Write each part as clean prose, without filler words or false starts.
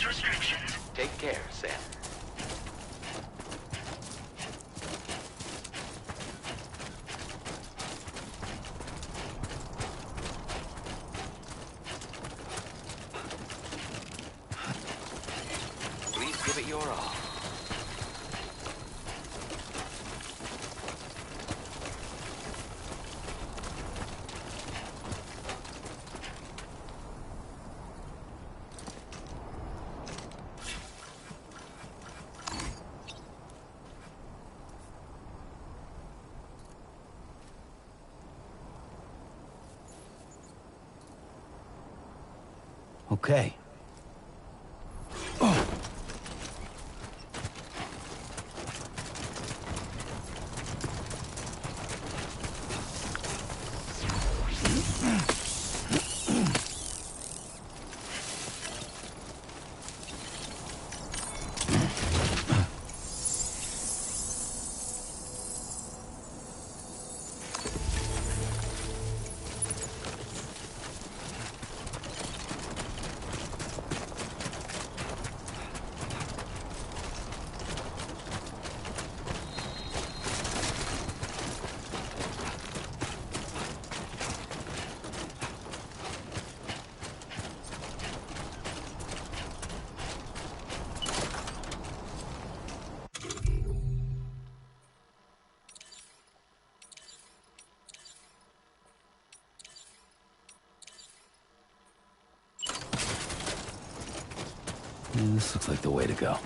Access restrictions. Take care, Sam. Please give it your all. Okay. This looks like the way to go.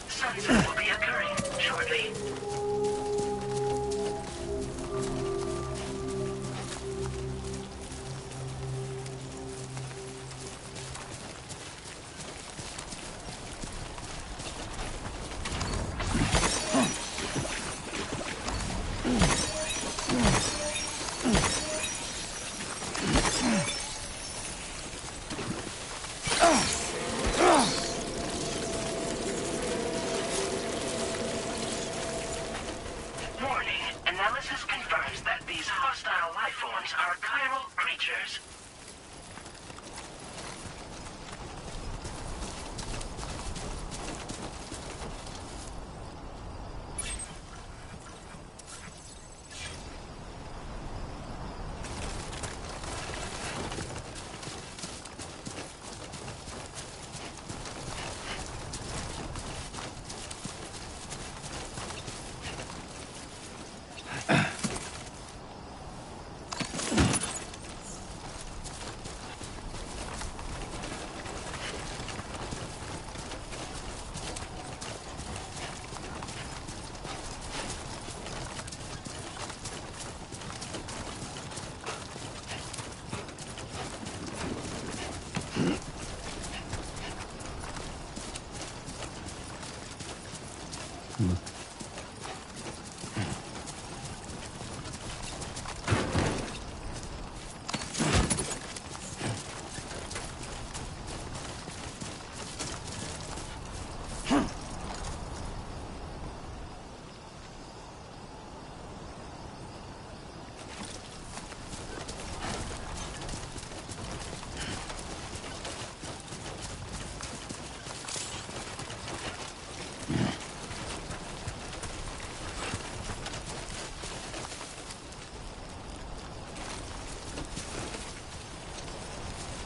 Sunset will be occurring shortly. Warning. Analysis confirms that these hostile life forms are chiral creatures.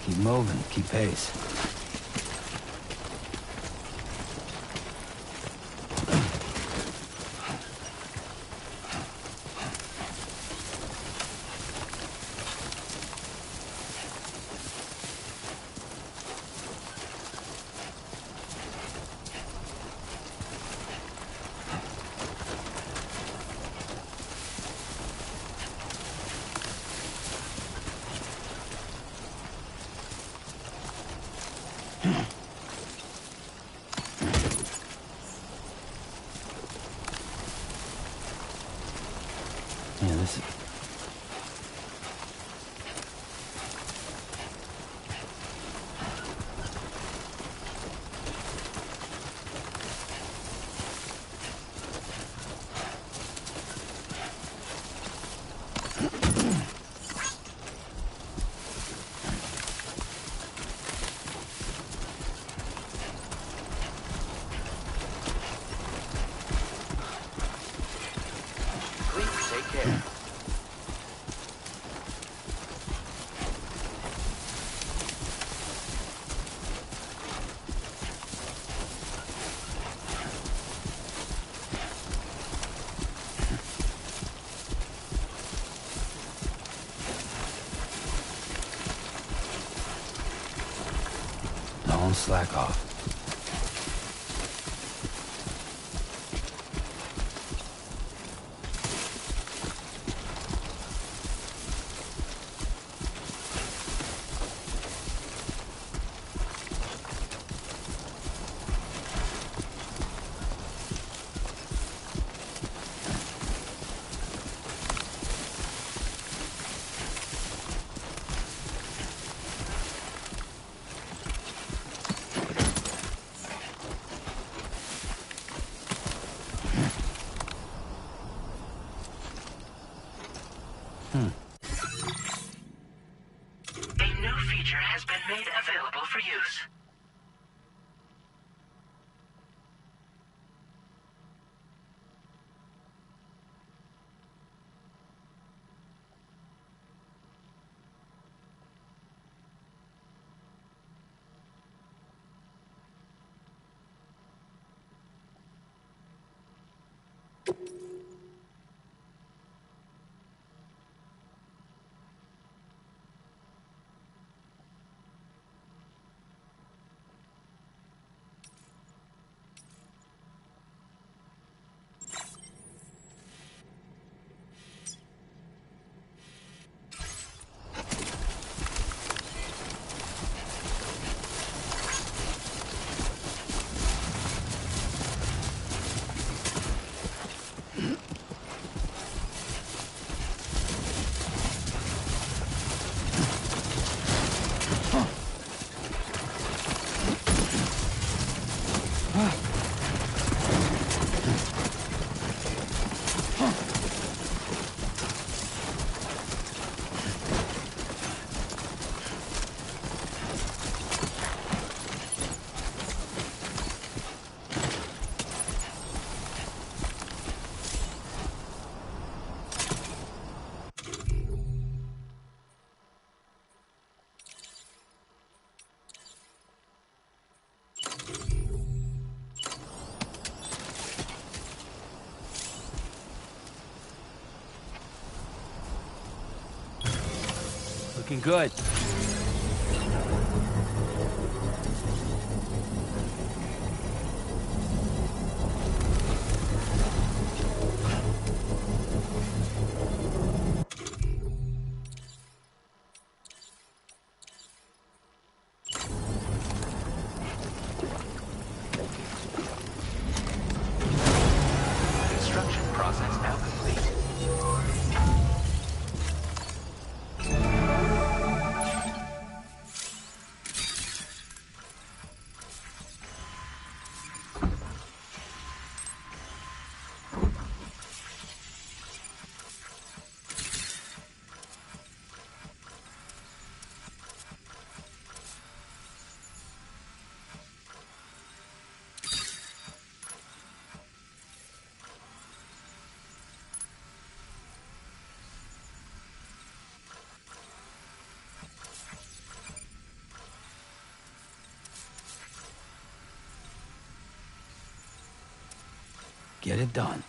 Keep moving, keep pace. Don't slack off. A new feature has been made available for use. Looking good. Construction process now complete. Get it done.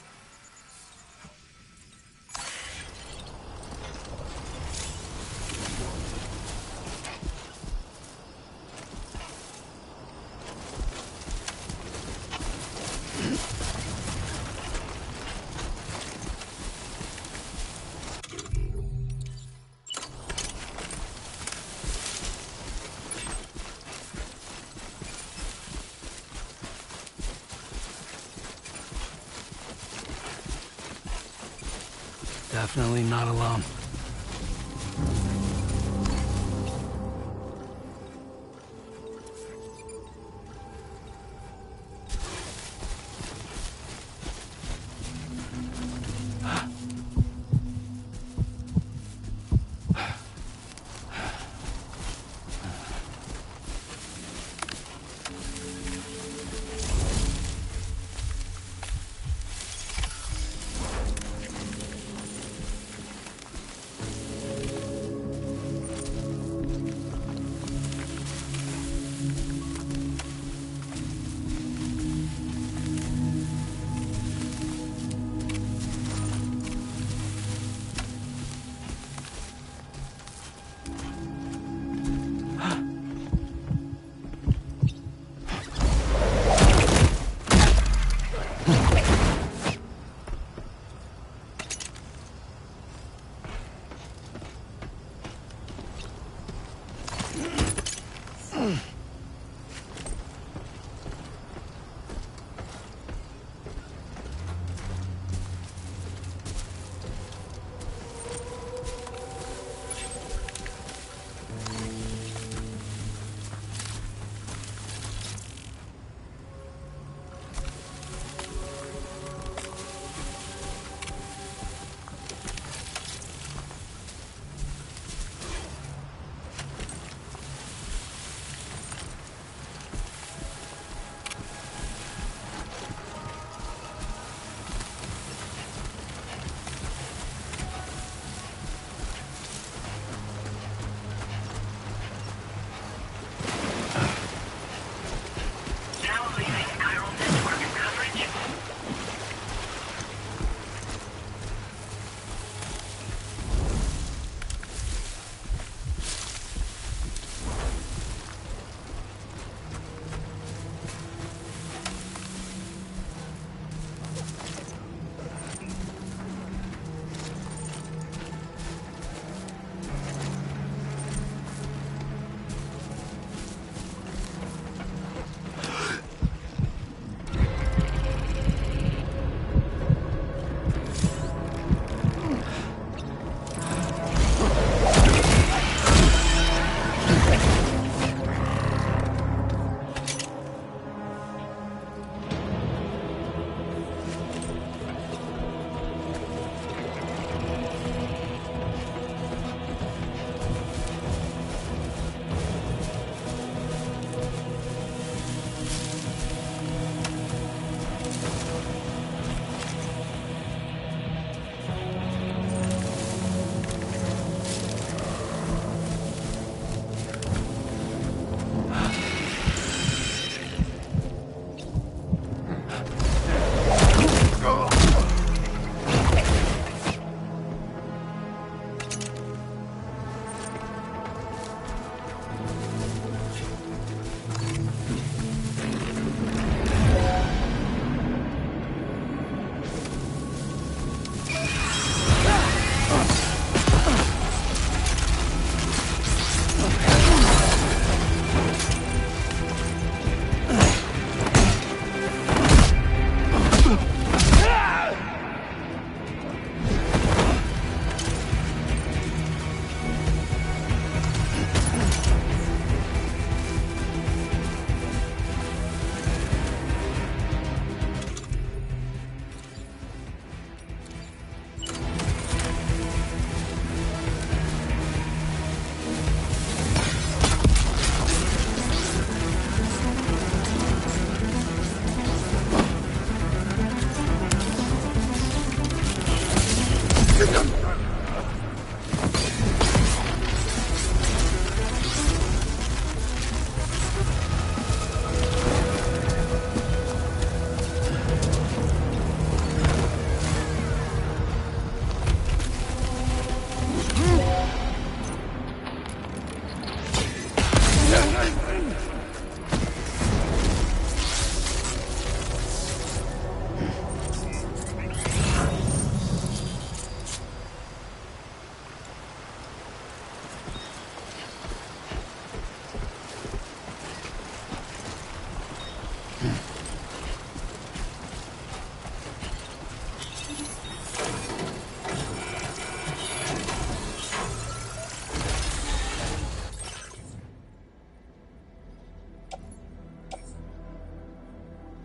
Definitely not alone.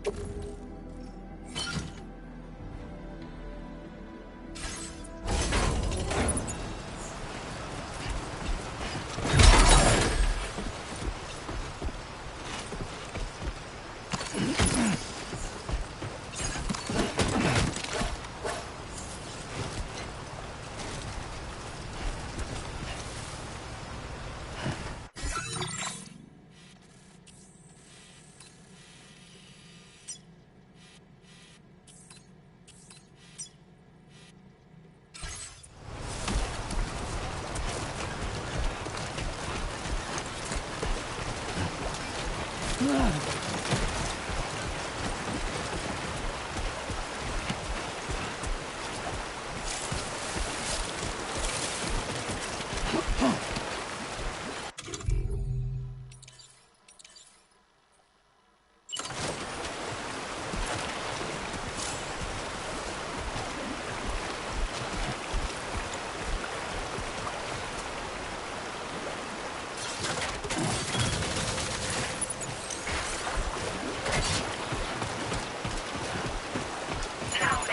Now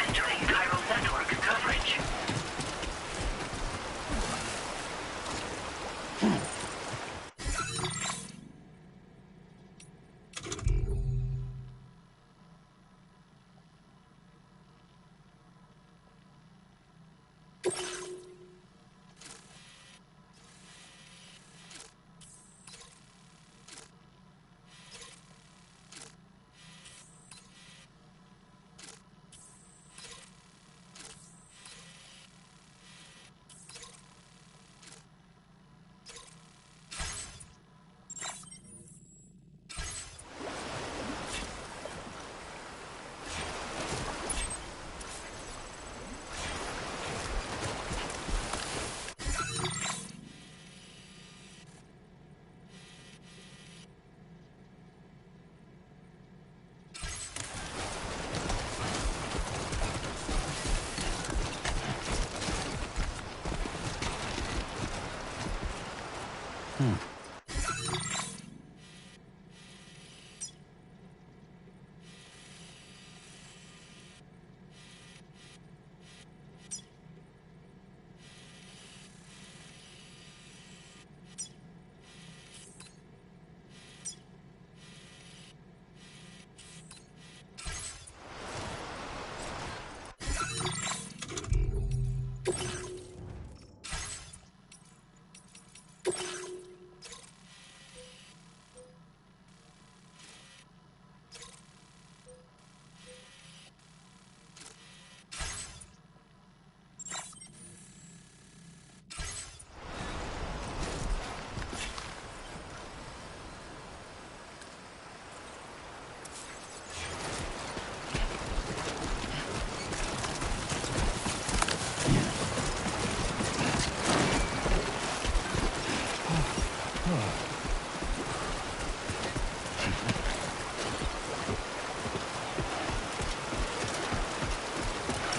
entering chiral network coverage.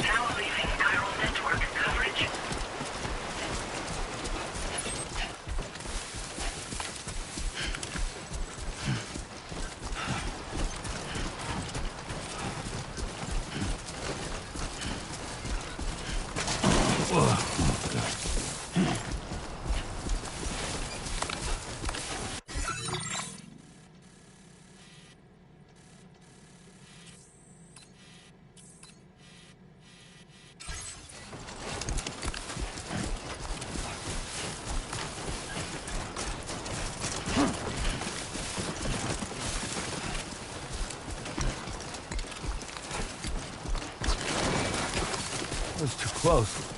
Now leaving chiral network coverage. That was too close.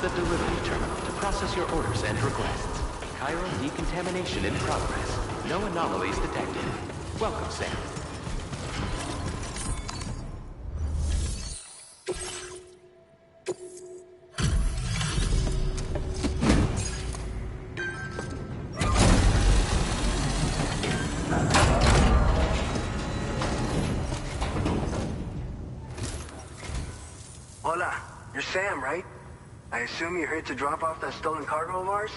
the delivery terminal to process your orders and requests. Chiral decontamination in progress. No anomalies detected. Welcome, Sam. Hola, you're Sam, right? I assume you're here to drop off that stolen cargo of ours?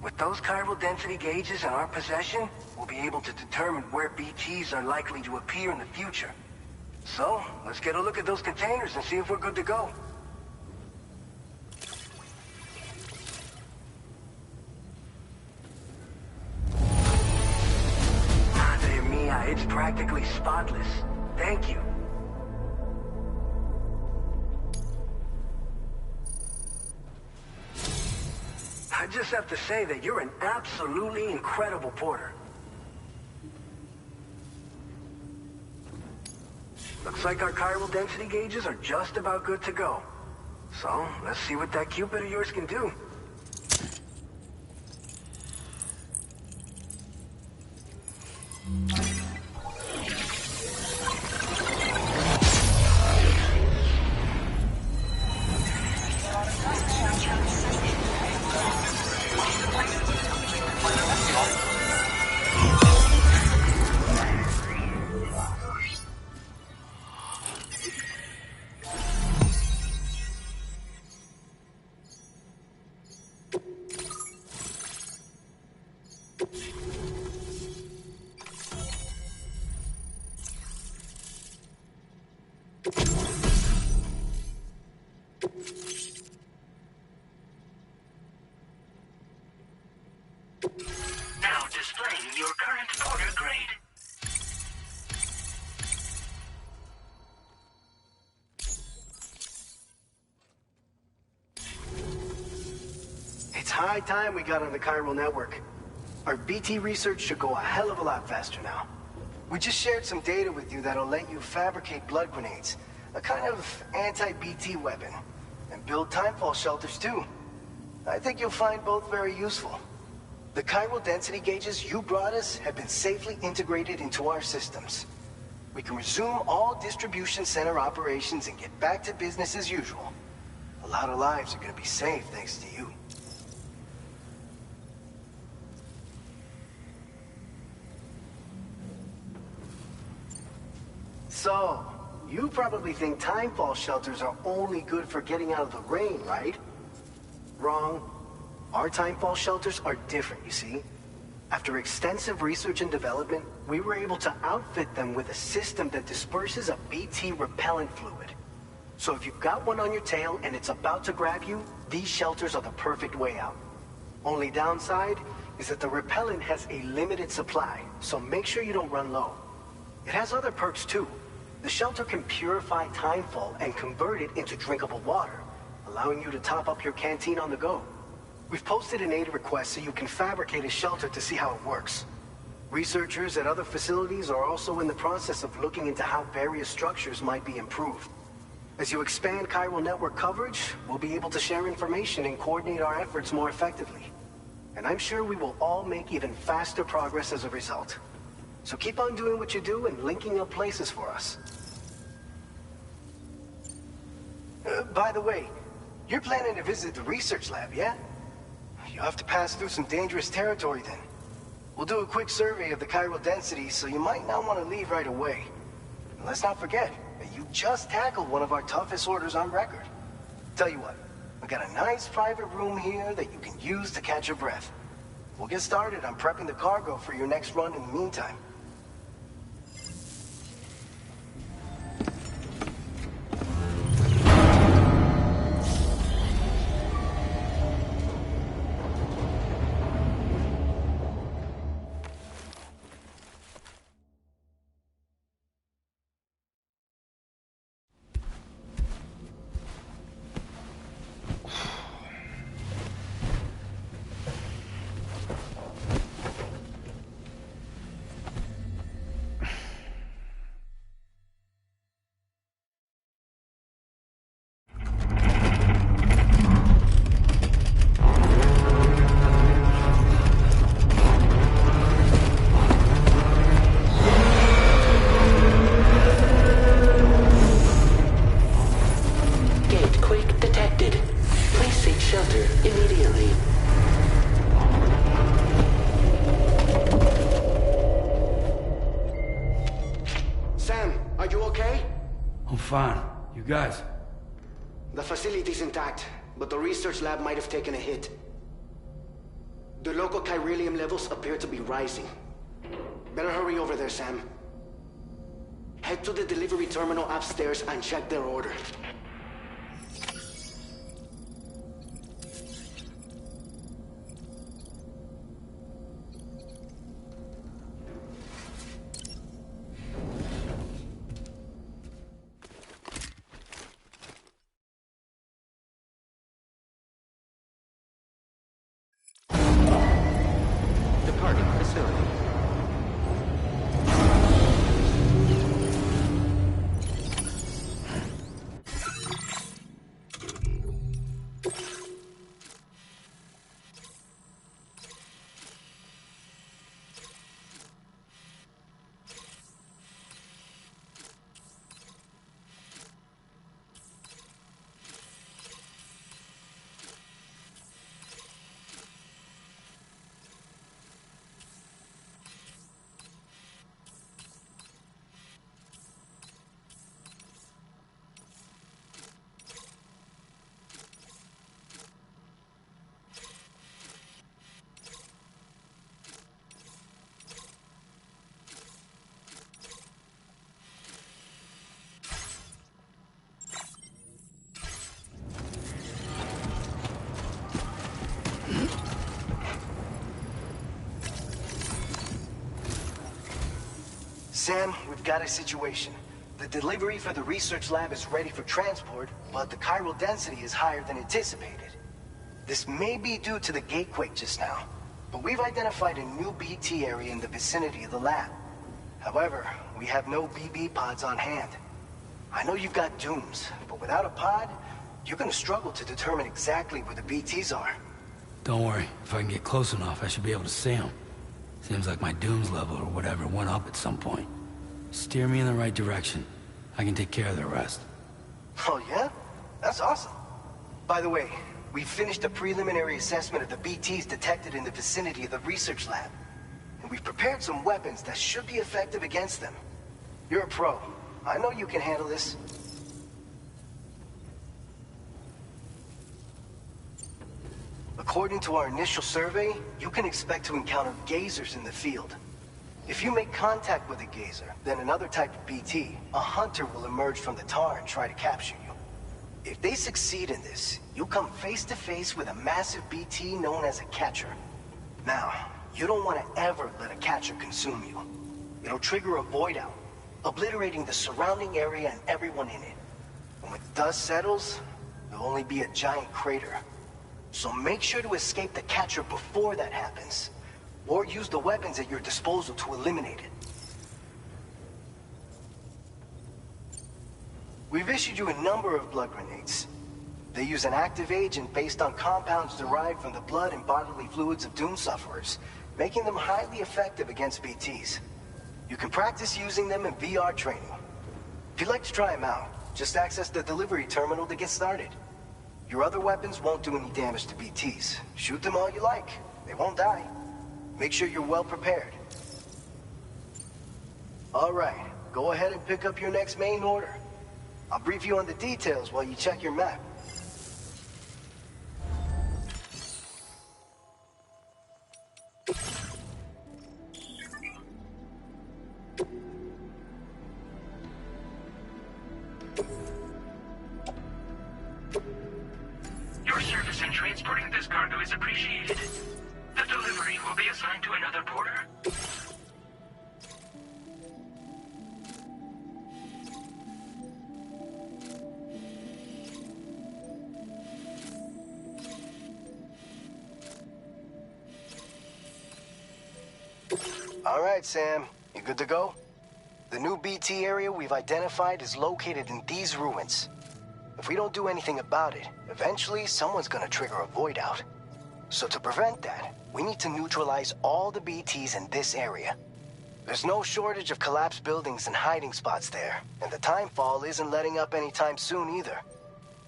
With those chiral density gauges in our possession, we'll be able to determine where BTs are likely to appear in the future. So, let's get a look at those containers and see if we're good to go. Madre mia, it's practically spotless. Thank you. I just have to say that you're an absolutely incredible porter. Looks like our chiral density gauges are just about good to go. So, let's see what that Cupid of yours can do. Now displaying your current porter grade. It's high time we got on the chiral network. Our BT research should go a hell of a lot faster now. We just shared some data with you that'll let you fabricate blood grenades, a kind of anti-BT weapon, and build timefall shelters too. I think you'll find both very useful. The chiral density gauges you brought us have been safely integrated into our systems. We can resume all distribution center operations and get back to business as usual. A lot of lives are gonna be saved thanks to you. So, you probably think timefall shelters are only good for getting out of the rain, right? Wrong. Our timefall shelters are different, you see. After extensive research and development, we were able to outfit them with a system that disperses a BT repellent fluid. So if you've got one on your tail and it's about to grab you, these shelters are the perfect way out. Only downside is that the repellent has a limited supply, so make sure you don't run low. It has other perks too. The shelter can purify timefall and convert it into drinkable water, allowing you to top up your canteen on the go. We've posted an aid request so you can fabricate a shelter to see how it works. Researchers at other facilities are also in the process of looking into how various structures might be improved. As you expand chiral network coverage, we'll be able to share information and coordinate our efforts more effectively. And I'm sure we will all make even faster progress as a result. So keep on doing what you do and linking up places for us. By the way, you're planning to visit the research lab, yeah? You'll have to pass through some dangerous territory then. We'll do a quick survey of the chiral density, so you might not want to leave right away. And let's not forget that you just tackled one of our toughest orders on record. Tell you what, we got a nice private room here that you can use to catch your breath. We'll get started on prepping the cargo for your next run in the meantime. fine. You guys? The facility's intact, but the research lab might have taken a hit. The local chiralium levels appear to be rising. Better hurry over there, Sam. Head to the delivery terminal upstairs and check their order. Departing facility. Sam, we've got a situation. The delivery for the research lab is ready for transport, but the chiral density is higher than anticipated. This may be due to the gatequake just now, but we've identified a new BT area in the vicinity of the lab. However, we have no BB pods on hand. I know you've got dooms, but without a pod, you're gonna struggle to determine exactly where the BTs are. Don't worry. If I can get close enough, I should be able to see them. Seems like my dooms level or whatever went up at some point. Steer me in the right direction. I can take care of the rest. Oh yeah? That's awesome. By the way, we finished a preliminary assessment of the BTs detected in the vicinity of the research lab. And we've prepared some weapons that should be effective against them. You're a pro. I know you can handle this. According to our initial survey, you can expect to encounter gazers in the field. If you make contact with a gazer, then another type of BT, a hunter will emerge from the tar and try to capture you. If they succeed in this, you'll come face to face with a massive BT known as a catcher. Now, you don't want to ever let a catcher consume you. It'll trigger a void out, obliterating the surrounding area and everyone in it. And when dust settles, there'll only be a giant crater. So make sure to escape the catcher before that happens. Or use the weapons at your disposal to eliminate it. We've issued you a number of blood grenades. They use an active agent based on compounds derived from the blood and bodily fluids of Doom sufferers, making them highly effective against BTs. You can practice using them in VR training. If you'd like to try them out, just access the delivery terminal to get started. Your other weapons won't do any damage to BTs. Shoot them all you like. They won't die. Make sure you're well prepared. All right, go ahead and pick up your next main order. I'll brief you on the details while you check your map. Your service in transporting this cargo is appreciated. The delivery will be assigned to another porter. All right, Sam. You good to go? The new BT area we've identified is located in these ruins. If we don't do anything about it, eventually someone's gonna trigger a void out. So to prevent that, we need to neutralize all the BTs in this area. There's no shortage of collapsed buildings and hiding spots there, and the timefall isn't letting up anytime soon either.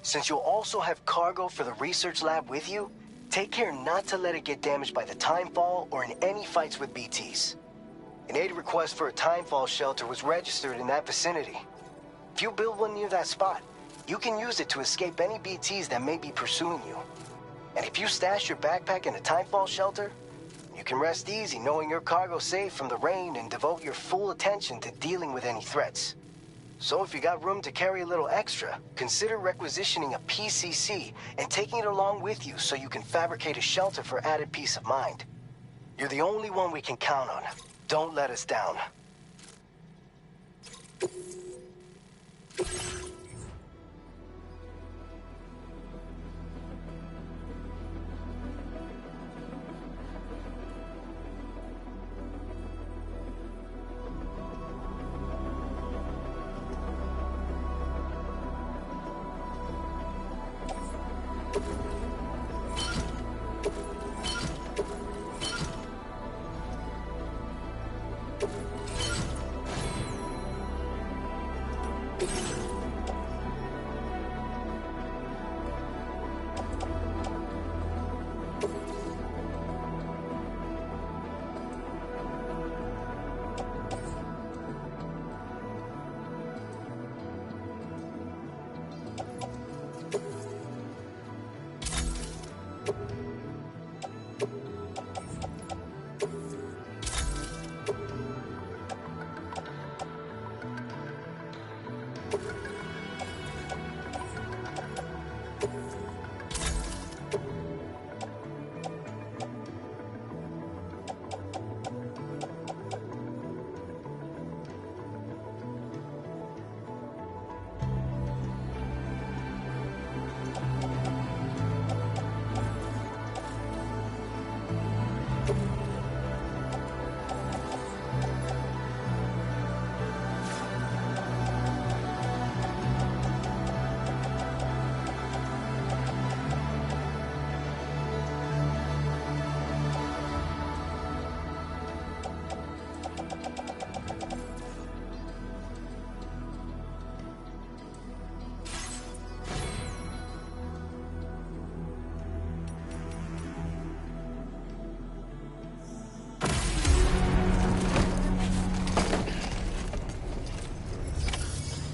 Since you'll also have cargo for the research lab with you, take care not to let it get damaged by the timefall or in any fights with BTs. An aid request for a timefall shelter was registered in that vicinity. If you build one near that spot, you can use it to escape any BTs that may be pursuing you. And if you stash your backpack in a timefall shelter, you can rest easy knowing your cargo's safe from the rain and devote your full attention to dealing with any threats. So if you got room to carry a little extra, consider requisitioning a PCC and taking it along with you so you can fabricate a shelter for added peace of mind. You're the only one we can count on. Don't let us down.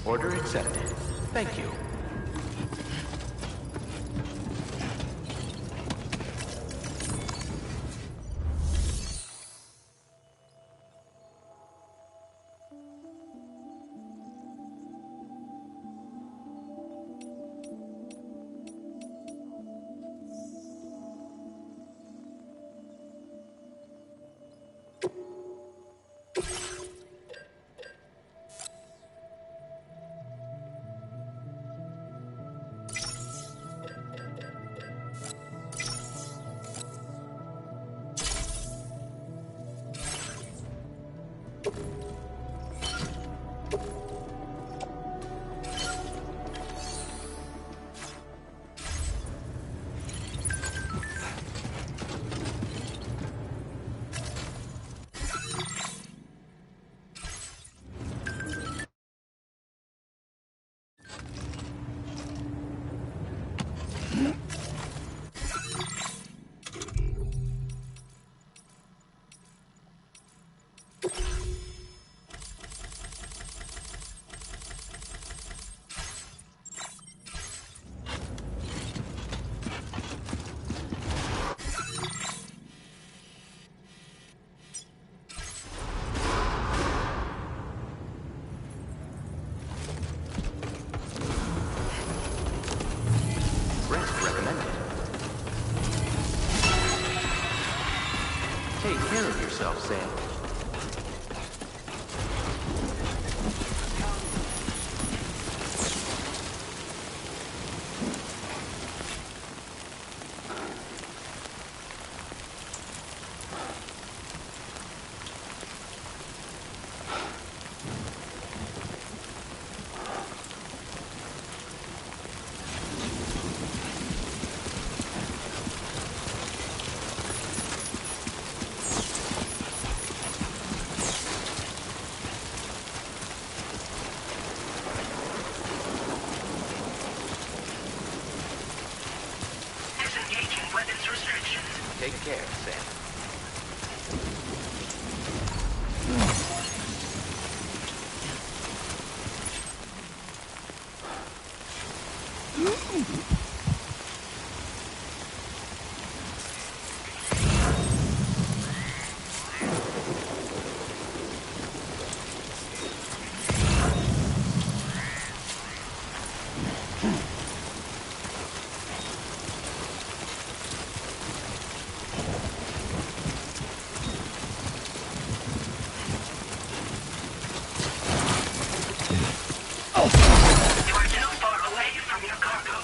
Order accepted. Thank you. Rest recommended. Take care of yourself, Sam. Take care, Sam. You are too far away from your cargo.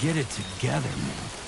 Get it together, man.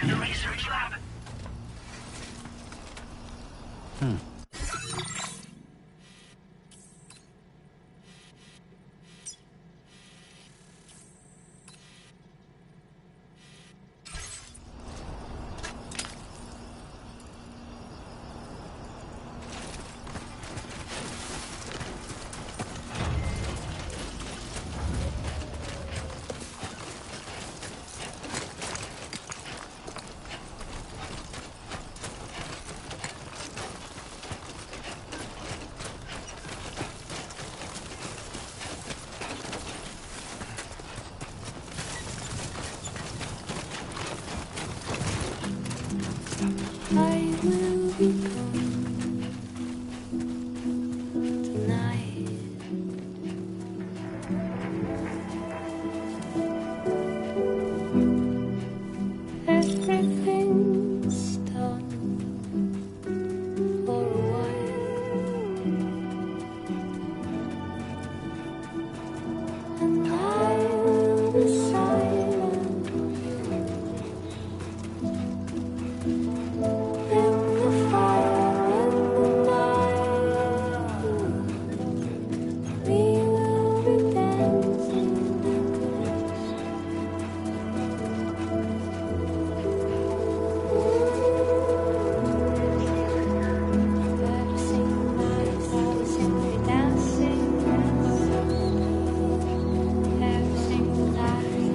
to the research lab. I will be gone tonight. Everything's done for a while, and I will be silent in the fire in the night. We will be dancing every single night. I will simply dancing every single night. I will simply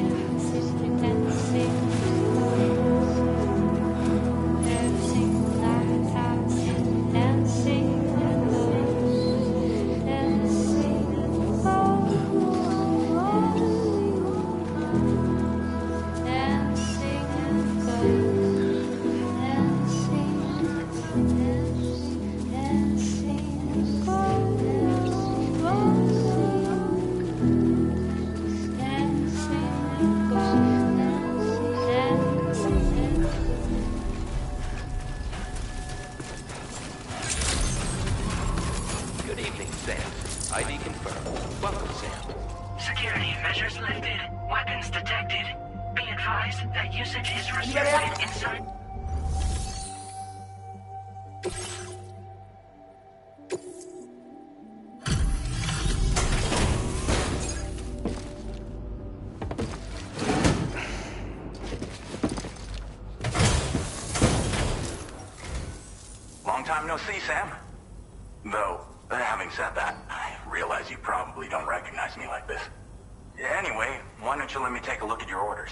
dancing every single night. I will simply dancing Good evening, Sam. ID confirmed. Welcome, Sam. Security measures lifted. Weapons detected. Be advised that usage is restricted inside. Long time no see, Sam. Though, having said that, I realize you probably don't recognize me like this. Anyway, why don't you let me take a look at your orders?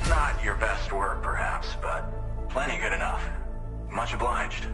Not your best work, perhaps, but plenty good enough. Much obliged.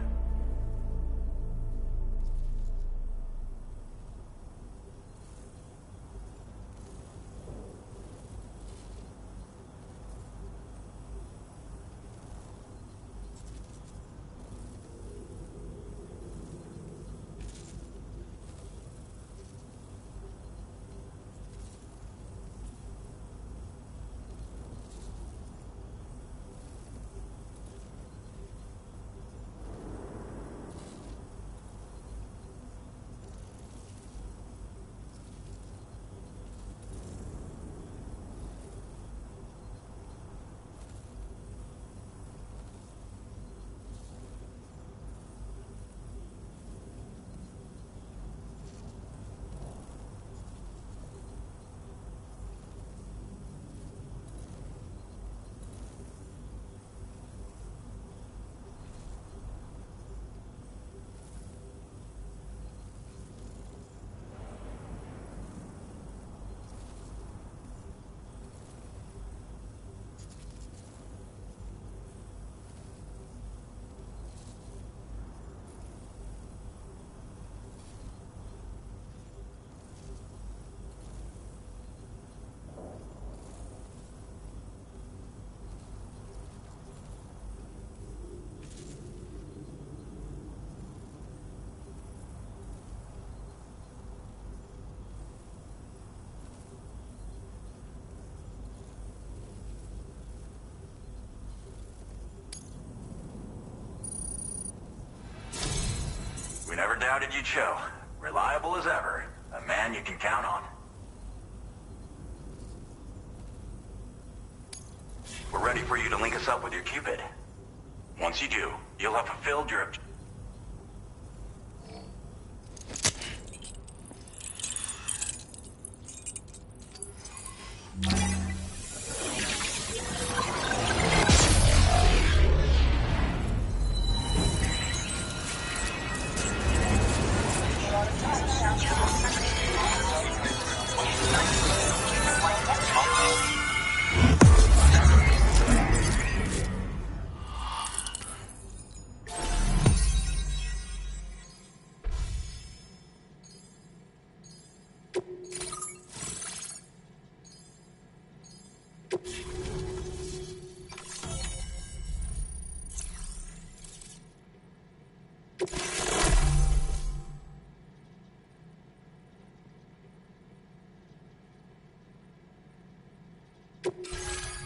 We never doubted you'd show. Reliable as ever. A man you can count on. We're ready for you to link us up with your Cupid. Once you do, you'll have fulfilled your objective.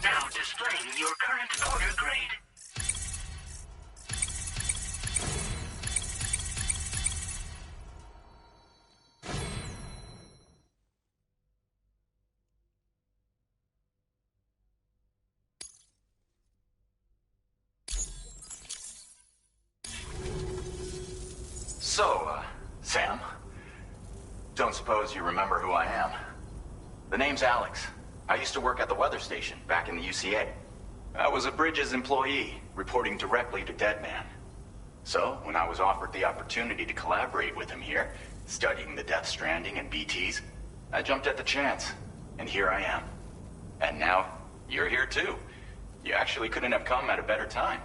Now displaying your current order grade. So, Sam, don't suppose you remember who I am? The name's Alex. I used to work at the weather station back in the UCA. I was a Bridges employee, reporting directly to Deadman. So, when I was offered the opportunity to collaborate with him here, studying the Death Stranding and BTs, I jumped at the chance, and here I am. And now, you're here too. You actually couldn't have come at a better time.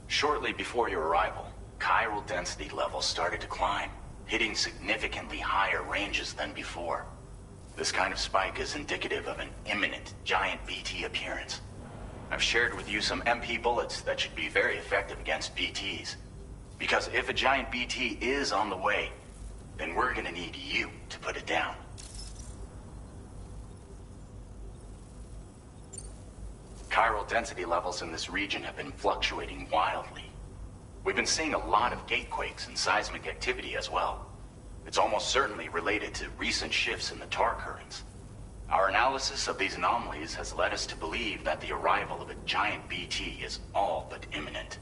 Shortly before your arrival, chiral density levels started to climb, hitting significantly higher ranges than before. This kind of spike is indicative of an imminent giant BT appearance. I've shared with you some MP bullets that should be very effective against BTs. Because if a giant BT is on the way, then we're gonna need you to put it down. Chiral density levels in this region have been fluctuating wildly. We've been seeing a lot of gatequakes and seismic activity as well. It's almost certainly related to recent shifts in the tar currents. Our analysis of these anomalies has led us to believe that the arrival of a giant BT is all but imminent.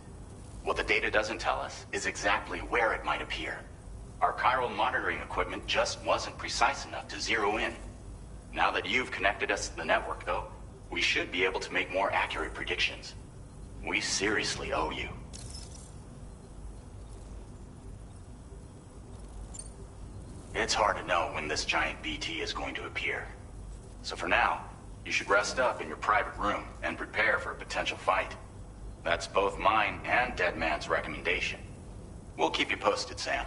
What the data doesn't tell us is exactly where it might appear. Our chiral monitoring equipment just wasn't precise enough to zero in. Now that you've connected us to the network, though, we should be able to make more accurate predictions. We seriously owe you. It's hard to know when this giant BT is going to appear. So for now, you should rest up in your private room and prepare for a potential fight. That's both mine and Deadman's recommendation. We'll keep you posted, Sam.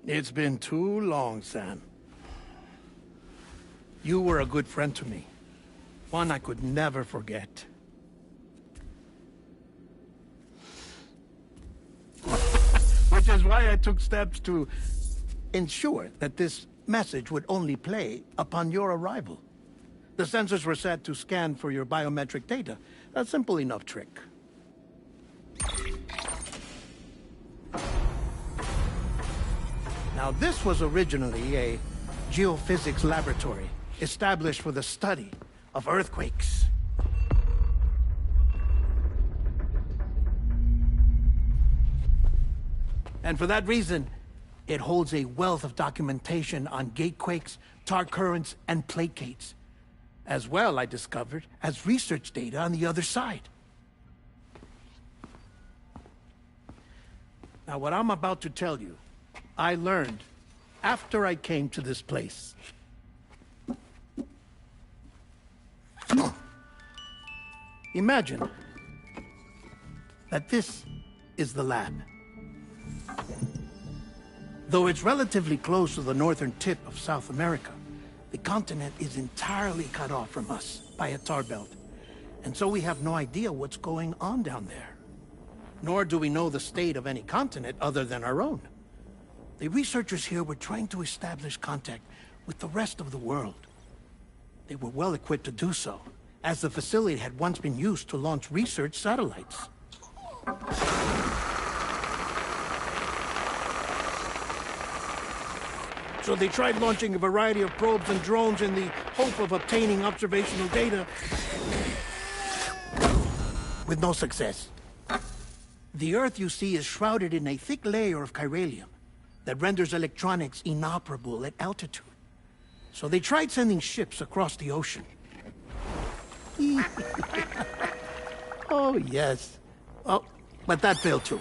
It's been too long, Sam. You were a good friend to me. One I could never forget. Which is why I took steps to ensure that this message would only play upon your arrival. The sensors were set to scan for your biometric data. A simple enough trick. Now, this was originally a geophysics laboratory established for the study of earthquakes. And for that reason, It holds a wealth of documentation on gate quakes, tar currents, and plate gates. As well, I discovered, as research data on the other side. Now, what I'm about to tell you, I learned after I came to this place. Imagine that this is the lab. Though it's relatively close to the northern tip of South America, the continent is entirely cut off from us by a tar belt. And so we have no idea what's going on down there. Nor do we know the state of any continent other than our own. The researchers here were trying to establish contact with the rest of the world. They were well equipped to do so, as the facility had once been used to launch research satellites. So they tried launching a variety of probes and drones in the hope of obtaining observational data, with no success. The Earth, you see, is shrouded in a thick layer of chiralium that renders electronics inoperable at altitude. So they tried sending ships across the ocean. Oh, yes. Oh, but that failed too.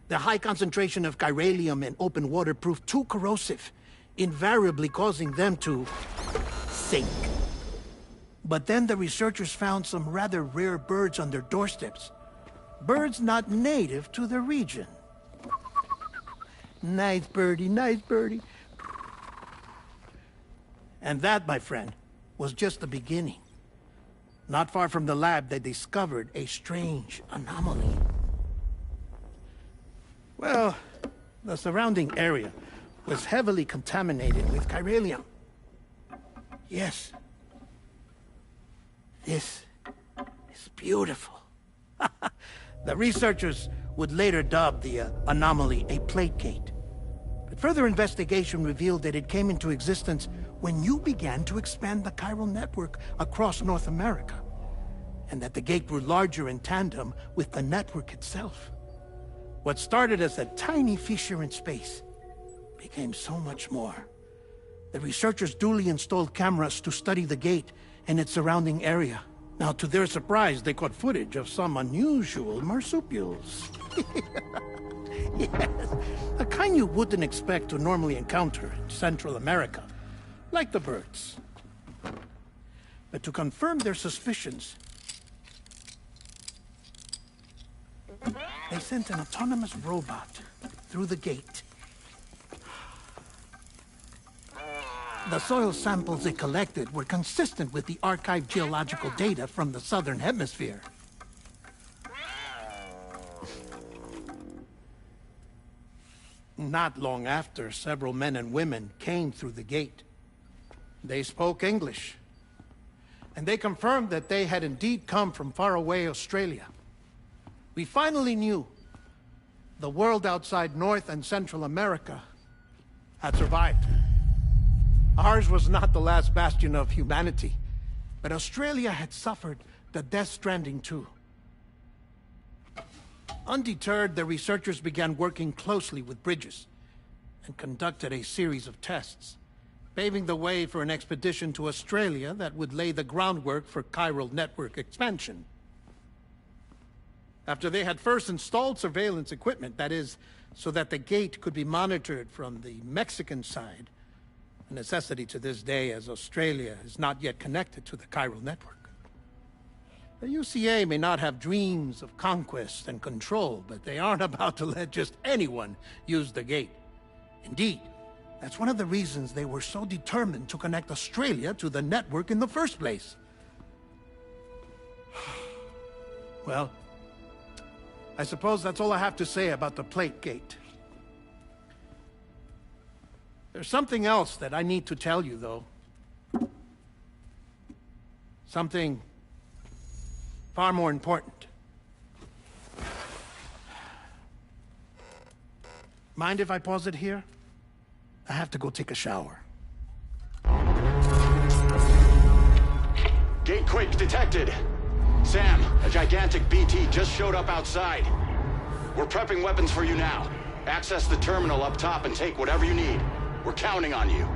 The high concentration of chiralium in open water proved too corrosive, invariably causing them to sink. But then the researchers found some rather rare birds on their doorsteps. Birds not native to the region. Nice birdie, nice birdie. And that, my friend, was just the beginning. Not far from the lab, they discovered a strange anomaly. Well, the surrounding area was heavily contaminated with chiralium. Yes. This is beautiful. The researchers would later dub the anomaly a plate gate. But further investigation revealed that it came into existence when you began to expand the chiral network across North America, and that the gate grew larger in tandem with the network itself. What started as a tiny fissure in space became so much more. The researchers duly installed cameras to study the gate and its surrounding area. Now, to their surprise, they caught footage of some unusual marsupials. Yes, a kind you wouldn't expect to normally encounter in Central America, like the birds. But to confirm their suspicions, they sent an autonomous robot through the gate. The soil samples it collected were consistent with the archived geological data from the southern hemisphere. Not long after, several men and women came through the gate. They spoke English, and they confirmed that they had indeed come from faraway Australia. We finally knew the world outside North and Central America had survived. Ours was not the last bastion of humanity, but Australia had suffered the death stranding too. Undeterred, the researchers began working closely with Bridges and conducted a series of tests, paving the way for an expedition to Australia that would lay the groundwork for chiral network expansion. After they had first installed surveillance equipment, that is, so that the gate could be monitored from the Mexican side, a necessity to this day as Australia is not yet connected to the chiral network. The UCA may not have dreams of conquest and control, but they aren't about to let just anyone use the gate. Indeed, that's one of the reasons they were so determined to connect Australia to the network in the first place. Well, I suppose that's all I have to say about the plate gate. There's something else that I need to tell you, though. Something far more important. Mind if I pause it here? I have to go take a shower. Gate quake detected. Sam, a gigantic BT just showed up outside. We're prepping weapons for you now. Access the terminal up top and take whatever you need. We're counting on you.